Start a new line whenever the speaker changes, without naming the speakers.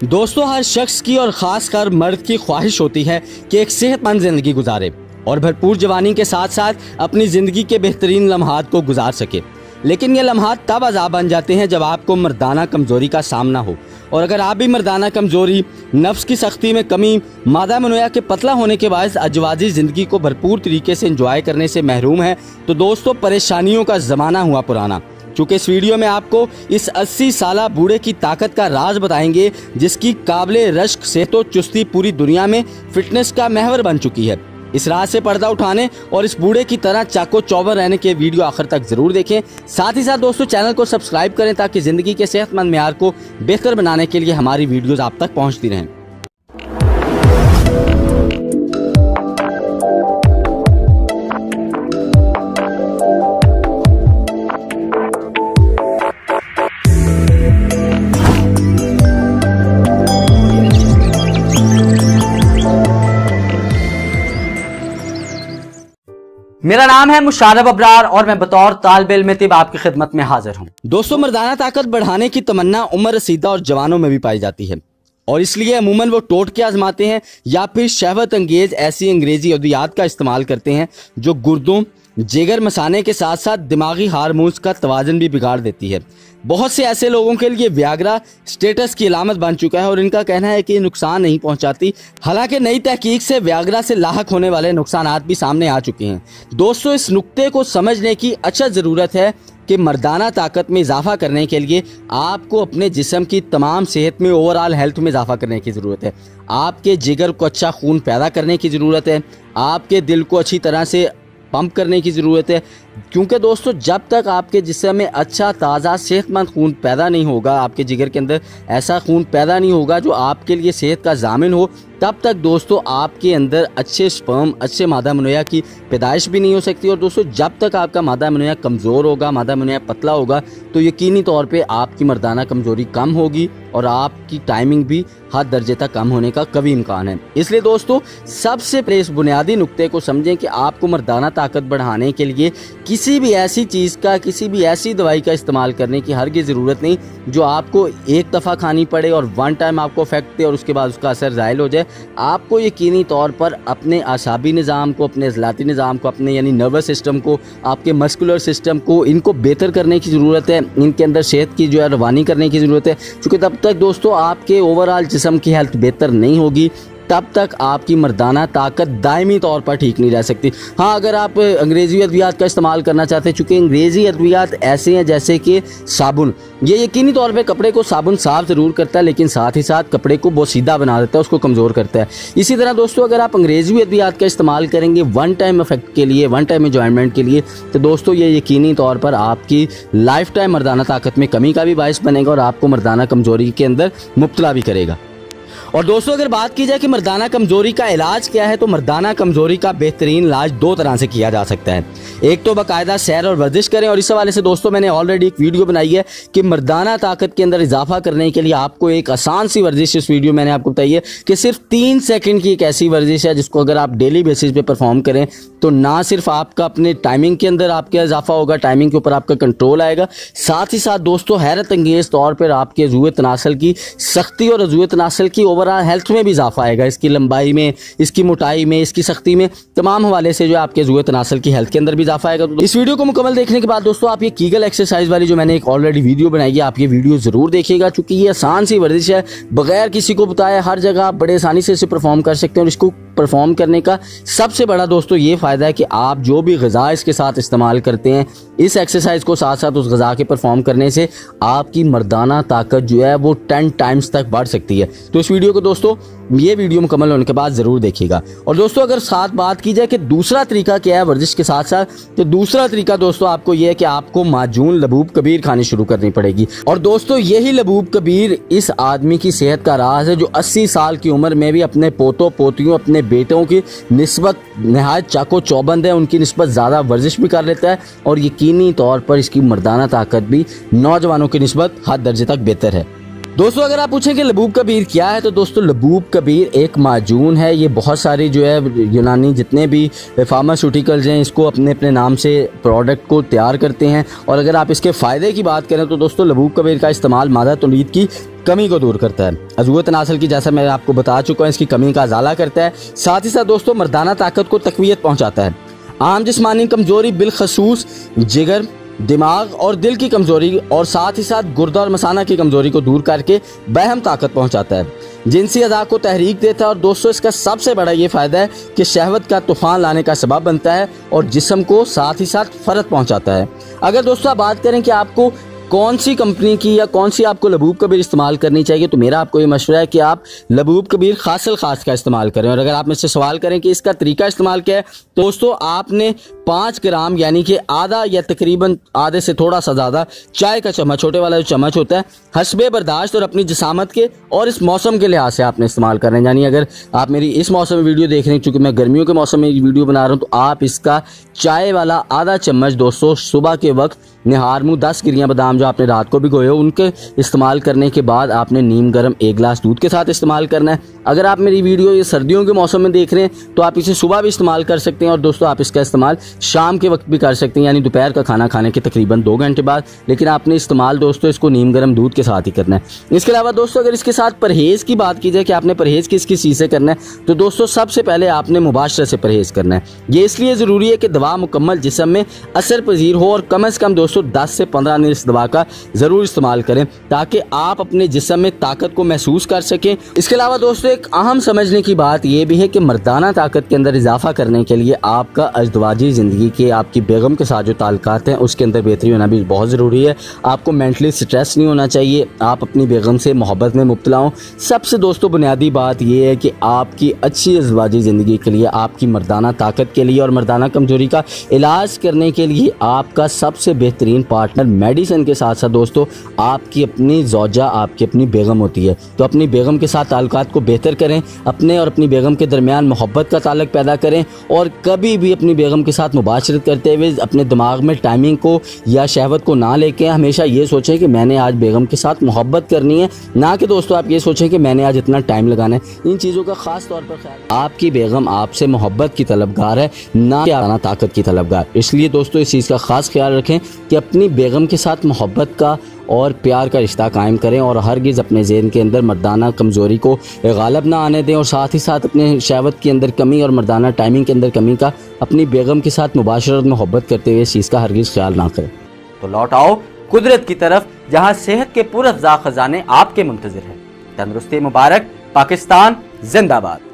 दोस्तों, हर शख्स की और खास कर मर्द की ख्वाहिश होती है कि एक सेहतमंद जिंदगी गुजारे और भरपूर जवानी के साथ साथ अपनी जिंदगी के बेहतरीन लम्हात को गुजार सके। लेकिन ये लम्हात तब अज़ाब बन जाते हैं जब आपको मर्दाना कमजोरी का सामना हो। और अगर आप भी मर्दाना कमजोरी, नफ्स की सख्ती में कमी, मादा मनोया के पतला होने के बायस अजवाजी जिंदगी को भरपूर तरीके से एंजॉय करने से महरूम है, तो दोस्तों परेशानियों का जमाना हुआ पुराना। चूँकि इस वीडियो में आपको इस 80 साला बूढ़े की ताकत का राज बताएंगे, जिसकी काबिले रश्क सेहतो चुस्ती पूरी दुनिया में फिटनेस का महवर बन चुकी है। इस राज से पर्दा उठाने और इस बूढ़े की तरह चाको चौबंद रहने के वीडियो आखिर तक जरूर देखें। साथ ही साथ दोस्तों चैनल को सब्सक्राइब करें ताकि जिंदगी के सेहतमंद मेयार को बेहतर बनाने के लिए हमारी वीडियोस आप तक पहुंचती रहें।
मेरा नाम है मुशारफ अबरार और मैं बतौर तालिबे इल्म तिब आपकी खिदमत में हाजिर हूँ।
दोस्तों, मर्दाना ताकत बढ़ाने की तमन्ना उम्र रसीदा और जवानों में भी पाई जाती है और इसलिए अमूमन वो टोटके आजमाते हैं या फिर शहवत अंगेज ऐसी अंग्रेजी अद्वियात का इस्तेमाल करते हैं जो गुर्दों, जिगर, मसाने के साथ साथ दिमागी हार्मोन्स का तवाज़ुन भी बिगाड़ देती है। बहुत से ऐसे लोगों के लिए व्याग्रा स्टेटस की अलामत बन चुका है और इनका कहना है कि नुकसान नहीं पहुंचाती। हालांकि नई तहकीक से व्याग्रा से लाहक होने वाले नुकसानात भी सामने आ चुके हैं। दोस्तों, इस नुक्ते को समझने की अच्छा ज़रूरत है कि मर्दाना ताकत में इजाफा करने के लिए आपको अपने जिस्म की तमाम सेहत में, ओवरऑल हेल्थ में इजाफा करने की ज़रूरत है। आपके जिगर को अच्छा खून पैदा करने की ज़रूरत है। आपके दिल को अच्छी तरह से पंप करने की ज़रूरत है, क्योंकि दोस्तों जब तक आपके जिस्म में अच्छा ताज़ा सेहतमंद खून पैदा नहीं होगा, आपके जिगर के अंदर ऐसा खून पैदा नहीं होगा जो आपके लिए सेहत का ज़ामिन हो, तब तक दोस्तों आपके अंदर अच्छे स्पर्म, अच्छे मादा मनोया की पैदाइश भी नहीं हो सकती। और दोस्तों जब तक आपका मादा मनोया कमज़ोर होगा, मादा मनोया पतला होगा, तो यकीनी तौर पे आपकी मर्दाना कमज़ोरी कम होगी और आपकी टाइमिंग भी हद दर्जे तक कम होने का कभी इम्कान है। इसलिए दोस्तों सबसे पहले इस बुनियादी नुक्ते को समझें कि आपको मर्दाना ताकत बढ़ाने के लिए किसी भी ऐसी चीज़ का, किसी भी ऐसी दवाई का इस्तेमाल करने की हरगिज़ ज़रूरत नहीं जो आपको एक दफ़ा खानी पड़े और वन टाइम आपको इफेक्ट दे और उसके बाद उसका असर ज़ायल हो जाए। आपको यकीनी तौर पर अपने आसाबी निज़ाम को, अपने इज़लाती निज़ाम को, अपने यानी नर्वस सिस्टम को, आपके मस्कुलर सिस्टम को, इनको बेहतर करने की ज़रूरत है। इनके अंदर सेहत की जो है रवानी करने की ज़रूरत है, क्योंकि तब तक दोस्तों आपके ओवरऑल जिस्म की हेल्थ बेहतर नहीं होगी, तब तक आपकी मर्दाना ताकत दायमी तौर पर ठीक नहीं रह सकती। हाँ, अगर आप अंग्रेज़ी अद्वियात का इस्तेमाल करना चाहते हैं, चूँकि अंग्रेज़ी अद्वियात ऐसे हैं जैसे कि साबुन, ये यकीनी तौर पे कपड़े को साबुन साफ ज़रूर करता है लेकिन साथ ही साथ कपड़े को बोसीदा बना देता है, उसको कमज़ोर करता है। इसी तरह दोस्तों अगर आप अंग्रेज़ी अद्वियात का इस्तेमाल करेंगे वन टाइम इफेक्ट के लिए, वन टाइम एंजॉयमेंट के लिए, तो दोस्तों ये यकीनी तौर पर आपकी लाइफ टाइम मर्दाना ताकत में कमी का भी बायस बनेगा और आपको मर्दाना कमज़ोरी के अंदर मुब्तला भी करेगा। और दोस्तों अगर बात की जाए कि मर्दाना कमज़ोरी का इलाज क्या है, तो मर्दाना कमज़ोरी का बेहतरीन इलाज दो तरह से किया जा सकता है। एक तो बाकायदा सैर और वर्जिश करें, और इस हवाले से दोस्तों मैंने ऑलरेडी एक वीडियो बनाई है कि मर्दाना ताकत के अंदर इजाफा करने के लिए आपको एक आसान सी वर्जिश, इस वीडियो मैंने आपको बताई है कि सिर्फ 3 सेकंड की एक ऐसी वर्जिश है जिसको अगर आप डेली बेसिस पे परफॉर्म करें तो ना सिर्फ आपका अपने टाइमिंग के अंदर आपका इजाफा होगा, टाइमिंग के ऊपर आपका कंट्रोल आएगा, साथ ही साथ दोस्तों हैरत अंगेज तौर पर आपके अज़ूए तनासल की सख्ती और अज़ूए तनासल की ओवरऑल हेल्थ में भी इजाफा आएगा। इसकी लंबाई में, इसकी मोटाई में, इसकी सख्ती में, तमाम हवाले से जो आपके अज़ूए तनासल की हेल्थ के अंदर भी इजाफा आएगा। तो इस वीडियो को मुकम्मल देखने के बाद दोस्तों आप ये कीगल एक्सरसाइज वाली जो मैंने एक ऑलरेडी वीडियो बनाई है, आप ये वीडियो जरूर देखिएगा, क्योंकि ये आसान सी वर्जिश है, बगैर किसी को बताए हर जगह आप बड़े आसानी से इसे परफॉर्म कर सकते हैं। और इसको परफॉर्म करने का सबसे बड़ा दोस्तों ये फ़ायदा है कि आप जो भी ग़िज़ा इसके साथ इस्तेमाल करते हैं, इस एक्सरसाइज को साथ साथ उस ग़िज़ा के परफॉर्म करने से आपकी मर्दाना ताकत जो है वो 10 टाइम्स तक बढ़ सकती है। तो इस वीडियो को दोस्तों ये वीडियो मुकम्मल होने के बाद ज़रूर देखिएगा। और दोस्तों अगर साथ बात की जाए कि दूसरा तरीका क्या है वर्जिश के साथ साथ, तो दूसरा तरीका दोस्तों आपको ये है कि आपको माजून लबूब कबीर खानी शुरू करनी पड़ेगी। और दोस्तों यही लबूब कबीर इस आदमी की सेहत का राज है जो 80 साल की उम्र में भी अपने पोतों पोतियों, अपने बेटों की निस्बत नहायत चाको चौबंद है, उनकी निस्बत ज़्यादा वर्जिश भी कर लेता है और यकीनी तौर पर इसकी मर्दाना ताकत भी नौजवानों की निस्बत हद दर्जे तक बेहतर है। दोस्तों अगर आप पूछें कि लबूब कबीर क्या है, तो दोस्तों लबूब कबीर एक माजून है। ये बहुत सारी जो है यूनानी जितने भी फार्मास्यूटिकल्स हैं इसको अपने अपने नाम से प्रोडक्ट को तैयार करते हैं। और अगर आप इसके फ़ायदे की बात करें तो दोस्तों लबूब कबीर का इस्तेमाल मादा तौलीद की कमी को दूर करता है, अज़ूअ तनासल की, जैसा मैं आपको बता चुका हूँ, इसकी कमी का अज़ाला करता है। साथ ही साथ दोस्तों मर्दाना ताकत को तक़वियत पहुँचाता है। आम जिस्मानी कमज़ोरी बिलखसूस जिगर, दिमाग और दिल की कमज़ोरी और साथ ही साथ गुर्दा और मसाना की कमज़ोरी को दूर करके बेहम ताकत पहुंचाता है। जिनसी अज़ा को तहरीक देता है। और दोस्तों इसका सबसे बड़ा ये फ़ायदा है कि शहवत का तूफ़ान लाने का सबब बनता है और जिस्म को साथ ही साथ फ़र्क पहुंचाता है। अगर दोस्तों आप बात करें कि आपको कौन सी कंपनी की या कौन सी आपको लबूब कबीर इस्तेमाल करनी चाहिए, तो मेरा आपको ये मशवरा है कि आप लबूब कबीर खासल खास का इस्तेमाल करें। और अगर आप मुझसे सवाल करें कि इसका तरीका इस्तेमाल क्या है, तो दोस्तों आपने 5 ग्राम यानी कि आधा या तकरीबन आधे से थोड़ा सा ज़्यादा चाय का चम्मच, छोटे वाला जो चम्मच होता है, हस्बे बर्दाश्त और अपनी जिसामत के और इस मौसम के लिहाज से आपने इस्तेमाल करना है। यानी अगर आप मेरी इस मौसम में वीडियो देख रहे हैं, चूँकि मैं गर्मियों के मौसम में वीडियो बना रहा हूँ, तो आप इसका चाय वाला आधा चम्मच दोस्तों सुबह के वक्त निहार मुँह 10 गिरियाँ बादाम जो आपने रात को भिगोए हो उनके इस्तेमाल करने के बाद आपने नीम गर्म 1 गिलास दूध के साथ इस्तेमाल करना है। अगर आप मेरी वीडियो ये सर्दियों के मौसम में देख रहे हैं तो आप इसे सुबह भी इस्तेमाल कर सकते हैं। और दोस्तों आप इसका इस्तेमाल शाम के वक्त भी कर सकते हैं, यानी दोपहर का खाना खाने के तकरीबन 2 घंटे बाद। लेकिन आपने इस्तेमाल दोस्तों इसको नीम गर्म दूध के साथ ही करना है। इसके अलावा दोस्तों अगर इसके साथ परहेज़ की बात की जाए कि आपने परहेज़ किस चीज़ से करना है, तो दोस्तों सबसे पहले आपने मुबाशरत से परहेज़ करना है। ये इसलिए ज़रूरी है कि दवा मुकम्मल जिस्म में असर पजीर हो और कम से कम दोस्तों 10 से 15 दिन इस दवा का ज़रूर इस्तेमाल करें ताकि आप अपने जिस्म में ताकत को महसूस कर सकें। इसके अलावा दोस्तों एक अहम समझने की बात यह भी है कि मर्दाना ताकत के अंदर इजाफा करने के लिए आपका अज़दवाजी ज़िंदगी के आपकी बेगम के साथ जो ताल्लुकात हैं उसके अंदर बेहतरी होना भी बहुत ज़रूरी है। आपको मेंटली स्ट्रेस नहीं होना चाहिए, आप अपनी बेगम से मोहब्बत में मुब्तला हों। सबसे दोस्तों बुनियादी बात यह है कि आपकी अच्छी अज़दवाजी ज़िंदगी के लिए, आपकी मर्दाना ताकत के लिए और मर्दाना कमज़ोरी का इलाज करने के लिए आपका सबसे बेहतरीन पार्टनर मेडिसिन के साथ साथ दोस्तों आपकी अपनी ज़ौजा, आपकी अपनी बेगम होती है। तो अपनी बेगम के साथ ताल्लुकात को बेहतर करें, अपने और अपनी बेगम के दरमियान मोहब्बत का ताल्लुक पैदा करें और कभी भी अपनी बेगम के साथ मुबाशरत करते हुए अपने दिमाग में टाइमिंग को या शहवत को ना लेके हमेशा ये सोचें कि मैंने आज बेगम के साथ मोहब्बत करनी है, ना कि दोस्तों आप ये सोचें कि मैंने आज इतना टाइम लगाना है। इन चीज़ों का ख़ास तौर पर ख्याल, आपकी बेगम आपसे मोहब्बत की तलबगार है, ना कि ताकत की तलबगार। इसलिए दोस्तों इस चीज़ का ख़ास ख्याल रखें कि अपनी बेगम के साथ मोहब्बत का और प्यार का रिश्ता कायम करें और हरगिज़ अपने ज़हन के अंदर मर्दाना कमज़ोरी को गालिब ना आने दें। और साथ ही साथ अपने शहवत के अंदर कमी और मर्दाना टाइमिंग के अंदर कमी का अपनी बेगम के साथ मुबाशरत मोहब्बत करते हुए इस चीज़ का हरगिज़ ख्याल ना करें।
तो लौट आओ कुदरत की तरफ, जहां सेहत के पुरअफ़ज़ा खजाने आपके मुंतज़िर हैं। तंदुरुस्ती मुबारक, पाकिस्तान जिंदाबाद।